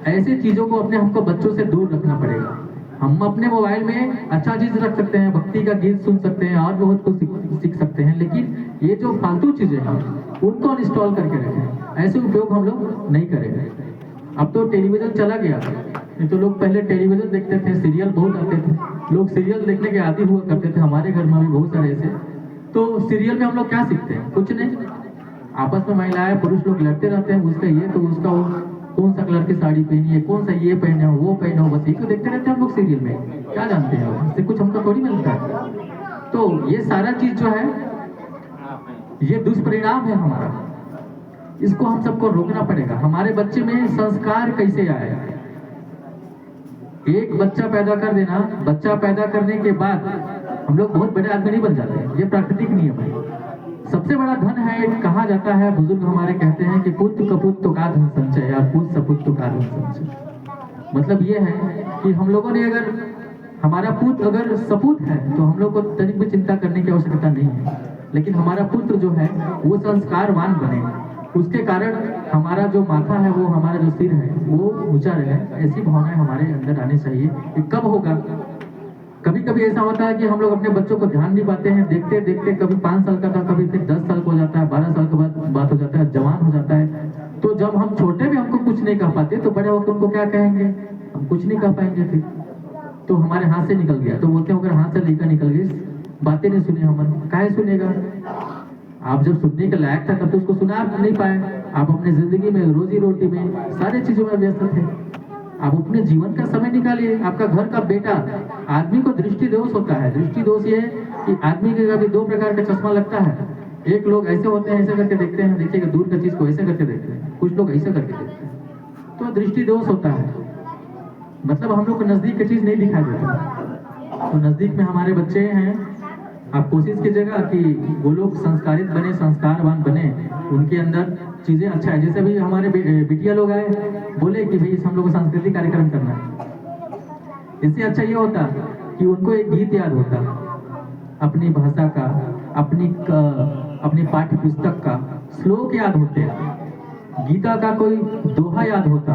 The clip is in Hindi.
ऐसी चीज़ों को अपने हमको बच्चों से दूर रखना पड़ेगा। हम अपने मोबाइल में अच्छा चीज़ रख सकते हैं, भक्ति का गीत सुन सकते हैं और बहुत कुछ सीख सकते हैं, लेकिन ये जो फालतू चीज़ें हैं उनको इंस्टॉल करके रखें। ऐसे उपयोग हम लोग नहीं करेंगे। अब तो टेलीविज़न चला गया, नहीं तो लोग पहले टेलीविज़न देखते थे, सीरियल बहुत आते थे, लोग सीरियल देखने के आदी हुआ करते थे। हमारे घर में भी बहुत सारे ऐसे। तो सीरियल में हम लोग क्या सीखते हैं? कुछ नहीं। आपस में महिलाएं पुरुष लोग लड़ते रहते हैं, उसका ये तो उसका वो, कौन सा कलर की साड़ी पहनी है, कौन सा ये पहने हो वो पहने हो, बस यही तो देखते रहते हैं हम लोग सीरियल में। क्या जानते हैं और इससे कुछ हमको थोड़ी मिलता है। तो ये सारा चीज जो है ये दुष्परिणाम है हमारा, इसको हम सबको रोकना पड़ेगा। हमारे बच्चे में संस्कार कैसे आए? एक बच्चा पैदा कर देना, बच्चा पैदा करने के बाद हम लोग बहुत बड़े आदमी नहीं बन जाते, ये प्राकृतिक नियम है। सबसे बड़ा धन है, कहा जाता है, बुजुर्ग हमारे कहते हैं कि पुत्र कपुत्र तो का धन संचय, या पुत्र सपुत्र तो का धन संचय। मतलब ये है कि हम लोगों ने अगर हमारा पुत्र अगर सपूत है तो हम लोग को तनिक भी चिंता करने की आवश्यकता नहीं है, लेकिन हमारा पुत्र जो है वो संस्कारवान बने, उसके कारण हमारा जो माथा है, वो हमारा जो सिर है वो ऊंचा रहे। ऐसी भावनाएं हमारे अंदर आनी चाहिए। ये कब होगा? कभी कभी ऐसा होता है कि हम लोग अपने बच्चों को ध्यान नहीं पाते हैं, देखते देखते कभी 5 साल का था, कभी फिर 10 साल का हो जाता है, 12 साल के बाद बात हो जाता है, जवान हो जाता है। तो जब हम छोटे भी हमको कुछ नहीं कह पाते तो बड़े होकर उनको क्या कहेंगे? हम कुछ नहीं कह पाएंगे। फिर तो हमारे हाथ से निकल गया, तो बोलते हैं अगर हाथ से लेकर निकल गई, बातें नहीं सुनी हमन, काहे सुनेगा? आप जब सुनने के लायक था तब तो उसको सुना नहीं पाए। आप अपनी जिंदगी में, रोजी रोटी में, सारी चीजों में व्यस्त थे। आप अपने जीवन का समय निकालिए। आपका घर का बेटा, आदमी को दृष्टि दोष होता है। दृष्टि दोष ये है कि आदमी के कभी 2 प्रकार का चश्मा लगता है। एक लोग ऐसे होते हैं, ऐसे करके देखते हैं, देखिएगा दूर का चीज को ऐसे करके देखते हैं, कुछ लोग ऐसे करके देखते हैं, तो दृष्टि दोष होता है। मतलब हम लोग को नजदीक की चीज नहीं दिखाई देता। तो नजदीक में हमारे बच्चे हैं, आप कोशिश कीजिएगा कि वो लोग संस्कारित बने, संस्कारवान बने, उनके अंदर चीजें अच्छा है। जैसे भी हमारे बिटिया लोग आए, बोले कि भाई हम लोग को सांस्कृतिक कार्यक्रम करना है। इससे अच्छा ये होता कि उनको एक गीत याद होता, अपनी भाषा का, अपनी पाठ्य पुस्तक का श्लोक याद होते, गीता का कोई दोहा याद होता।